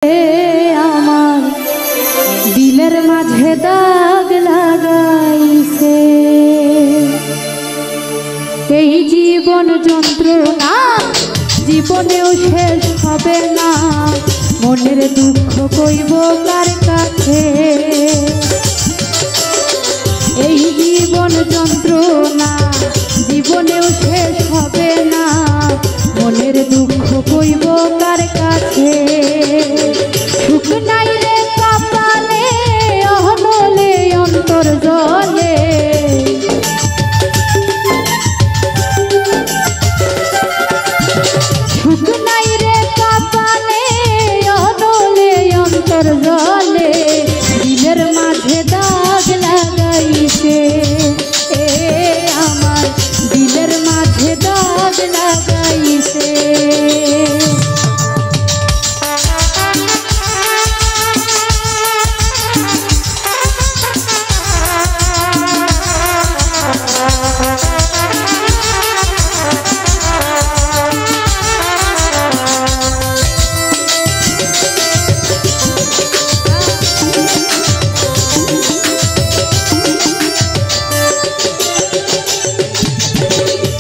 আমার দিলের মাঝে দাগ লাগাইছে এই জীবন যন্ত্রণা জীবনেও শেষ হবে না মনের দুঃখ কইব কার কাছে এই জীবন যন্ত্রণা জীবনেও শেষ হবে না মনের দুঃখ কইব কার কাছে সুখ নাই রে কপালে অহনলে অন্তর জলে সুখ নাই রে কপালে অহনলে অন্তর জলে দিলের মাঝে দাগ লাগাইছে এ আমার দিলের মাঝে দাগ লাগাইছে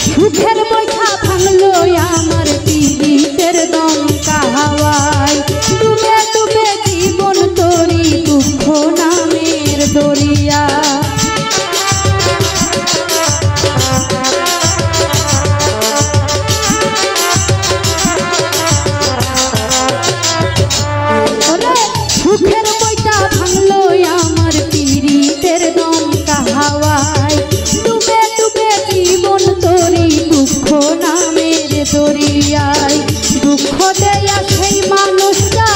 সুখের বৈঠা ভাঙলো আমার পীড়িতের দমকা হাওয়ায় ডুবে ডুবে জীবন তোরি দুঃখ নামের দরিয়া সুখের বৈঠা ভাঙলো আমার পীড়িতের দমকা হাওয়ায় ডুবে ডুবে জীবন তোরি দুঃখ নামের দরিয়ায় দুঃখ দেয়া সেই মানুষটা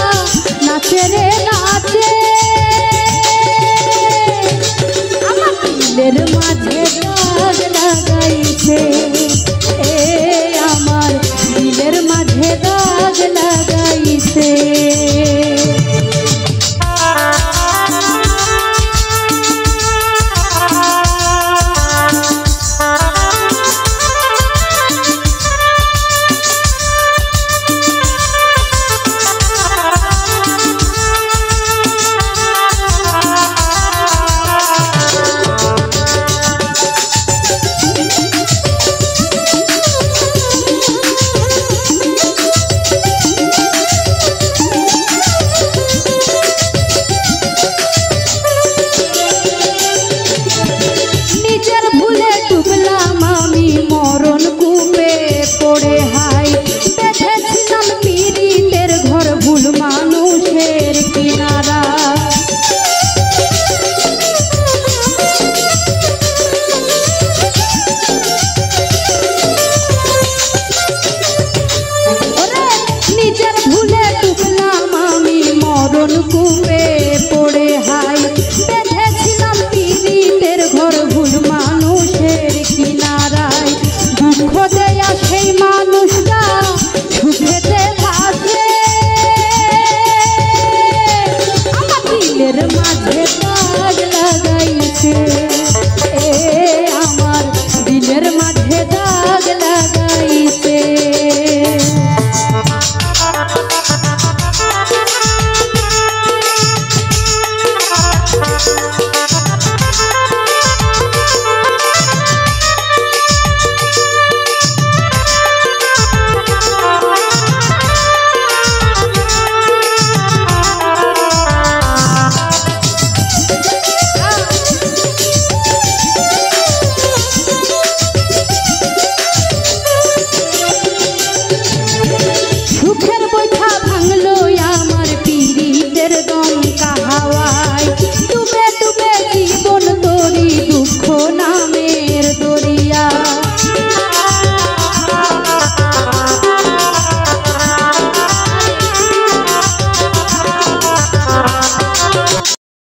নাচে রে নাচে আমার দিলের মাঝে দাগ লাগাইছে এ আমার দিলের মাঝে দাগ লাগাইছে কুম